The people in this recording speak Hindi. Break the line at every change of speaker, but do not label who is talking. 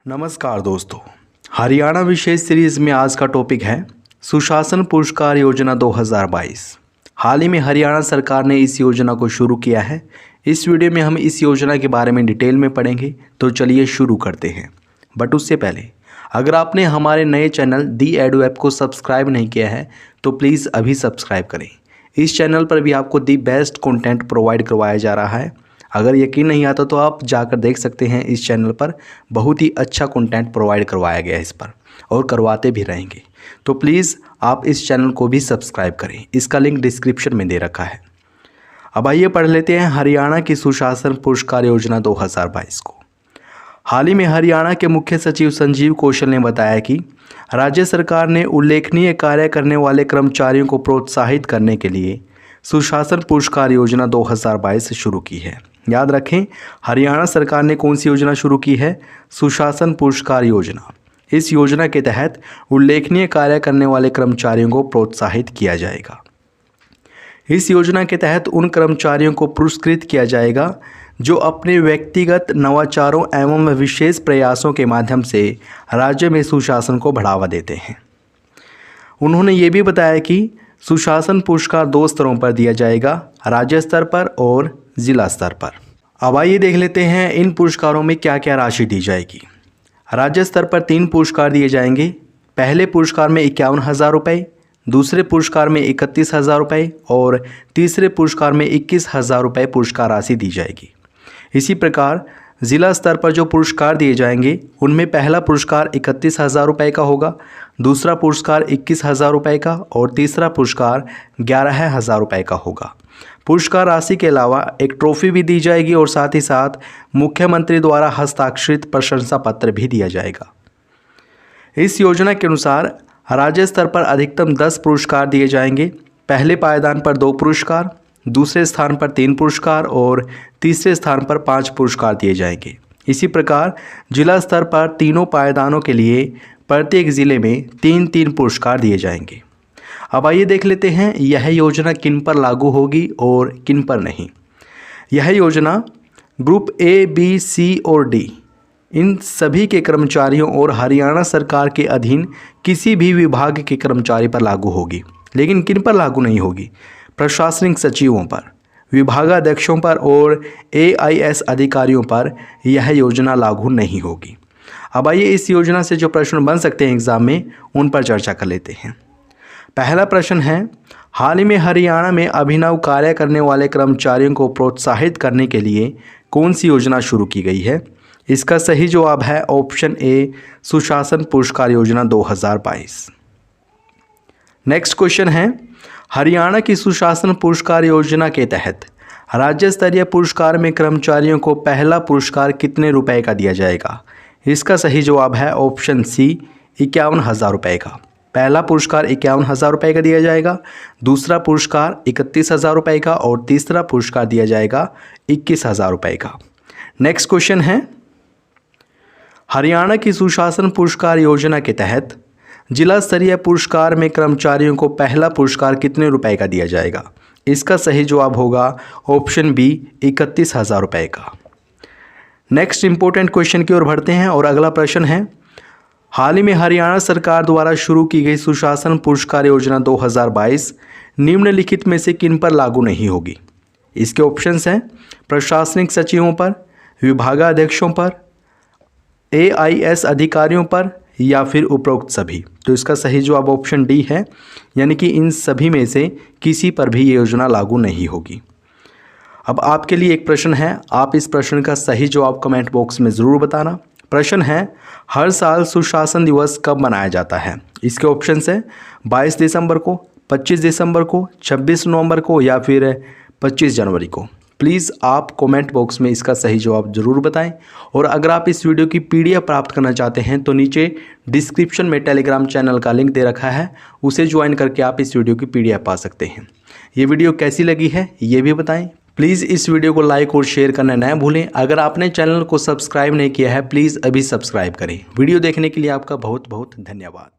नमस्कार दोस्तों, हरियाणा विशेष सीरीज़ में आज का टॉपिक है सुशासन पुरस्कार योजना 2022। हाल ही में हरियाणा सरकार ने इस योजना को शुरू किया है। इस वीडियो में हम इस योजना के बारे में डिटेल में पढ़ेंगे, तो चलिए शुरू करते हैं। बट उससे पहले अगर आपने हमारे नए चैनल दी एडू ऐप को सब्सक्राइब नहीं किया है तो प्लीज़ अभी सब्सक्राइब करें। इस चैनल पर भी आपको दी बेस्ट कंटेंट प्रोवाइड करवाया जा रहा है। अगर यकीन नहीं आता तो आप जाकर देख सकते हैं, इस चैनल पर बहुत ही अच्छा कंटेंट प्रोवाइड करवाया गया है इस पर, और करवाते भी रहेंगे। तो प्लीज़ आप इस चैनल को भी सब्सक्राइब करें, इसका लिंक डिस्क्रिप्शन में दे रखा है। अब आइए पढ़ लेते हैं हरियाणा की सुशासन पुरस्कार योजना 2022 को। हाल ही में हरियाणा के मुख्य सचिव संजीव कौशल ने बताया कि राज्य सरकार ने उल्लेखनीय कार्य करने वाले कर्मचारियों को प्रोत्साहित करने के लिए सुशासन पुरस्कार योजना 2022 शुरू की है। याद रखें, हरियाणा सरकार ने कौन सी योजना शुरू की है? सुशासन पुरस्कार योजना। इस योजना के तहत उल्लेखनीय कार्य करने वाले कर्मचारियों को प्रोत्साहित किया जाएगा। इस योजना के तहत उन कर्मचारियों को पुरस्कृत किया जाएगा जो अपने व्यक्तिगत नवाचारों एवं विशेष प्रयासों के माध्यम से राज्य में सुशासन को बढ़ावा देते हैं। उन्होंने ये भी बताया कि सुशासन पुरस्कार 2 स्तरों पर दिया जाएगा, राज्य स्तर पर और ज़िला स्तर पर। अब आइए देख लेते हैं इन पुरस्कारों में क्या क्या राशि दी जाएगी। राज्य स्तर पर 3 पुरस्कार दिए जाएंगे। पहले पुरस्कार में 51,000 रुपये, दूसरे पुरस्कार में 31,000 रुपये और तीसरे पुरस्कार में 21,000 रुपये पुरस्कार राशि दी जाएगी। इसी प्रकार ज़िला स्तर पर जो पुरस्कार दिए जाएंगे उनमें पहला पुरस्कार 31,000 रुपये का होगा, दूसरा पुरस्कार 21,000 रुपये का और तीसरा पुरस्कार 11,000 रुपये का होगा। पुरस्कार राशि के अलावा एक ट्रॉफी भी दी जाएगी और साथ ही साथ मुख्यमंत्री द्वारा हस्ताक्षरित प्रशंसा पत्र भी दिया जाएगा। इस योजना के अनुसार राज्य स्तर पर अधिकतम 10 पुरस्कार दिए जाएंगे। पहले पायदान पर 2 पुरस्कार, दूसरे स्थान पर 3 पुरस्कार और तीसरे स्थान पर 5 पुरस्कार दिए जाएंगे। इसी प्रकार जिला स्तर पर तीनों पायदानों के लिए प्रत्येक ज़िले में 3-3 पुरस्कार दिए जाएंगे। अब आइए देख लेते हैं यह योजना किन पर लागू होगी और किन पर नहीं। यह योजना ग्रुप ए, बी, सी और डी इन सभी के कर्मचारियों और हरियाणा सरकार के अधीन किसी भी विभाग के कर्मचारी पर लागू होगी। लेकिन किन पर लागू नहीं होगी? प्रशासनिक सचिवों पर, विभागाध्यक्षों पर और AIS अधिकारियों पर यह योजना लागू नहीं होगी। अब आइए इस योजना से जो प्रश्न बन सकते हैं एग्जाम में, उन पर चर्चा कर लेते हैं। पहला प्रश्न है, हाल ही में हरियाणा में अभिनव कार्य करने वाले कर्मचारियों को प्रोत्साहित करने के लिए कौन सी योजना शुरू की गई है? इसका सही जवाब है ऑप्शन ए, सुशासन पुरस्कार योजना 2022। नेक्स्ट क्वेश्चन है, हरियाणा की सुशासन पुरस्कार योजना के तहत राज्य स्तरीय पुरस्कार में कर्मचारियों को पहला पुरस्कार कितने रुपए का दिया जाएगा? इसका सही जवाब है ऑप्शन सी, 51,000 रुपये का। पहला पुरस्कार 51,000 रुपये का दिया जाएगा, दूसरा पुरस्कार 31,000 रुपये का और तीसरा पुरस्कार दिया जाएगा 21,000 रुपये का। नेक्स्ट क्वेश्चन है, हरियाणा की सुशासन पुरस्कार योजना के तहत जिला स्तरीय पुरस्कार में कर्मचारियों को पहला पुरस्कार कितने रुपए का दिया जाएगा? इसका सही जवाब होगा ऑप्शन बी, 31,000 रुपये का। नेक्स्ट इंपॉर्टेंट क्वेश्चन की ओर बढ़ते हैं और अगला प्रश्न है, हाल ही में हरियाणा सरकार द्वारा शुरू की गई सुशासन पुरस्कार योजना 2022 निम्नलिखित में से किन पर लागू नहीं होगी? इसके ऑप्शंस हैं प्रशासनिक सचिवों पर, विभागाध्यक्षों पर, AIS अधिकारियों पर या फिर उपरोक्त सभी। तो इसका सही जवाब ऑप्शन डी है, यानी कि इन सभी में से किसी पर भी ये योजना लागू नहीं होगी। अब आपके लिए एक प्रश्न है, आप इस प्रश्न का सही जवाब कमेंट बॉक्स में ज़रूर बताना। प्रश्न है, हर साल सुशासन दिवस कब मनाया जाता है? इसके ऑप्शंस हैं 22 दिसंबर को, 25 दिसंबर को, 26 नवंबर को या फिर 25 जनवरी को। प्लीज़ आप कमेंट बॉक्स में इसका सही जवाब ज़रूर बताएं। और अगर आप इस वीडियो की PDF प्राप्त करना चाहते हैं तो नीचे डिस्क्रिप्शन में टेलीग्राम चैनल का लिंक दे रखा है, उसे ज्वाइन करके आप इस वीडियो की PDF पा सकते हैं। ये वीडियो कैसी लगी है ये भी बताएं। प्लीज़ इस वीडियो को लाइक और शेयर करना न भूलें। अगर आपने चैनल को सब्सक्राइब नहीं किया है प्लीज़ अभी सब्सक्राइब करें। वीडियो देखने के लिए आपका बहुत बहुत धन्यवाद।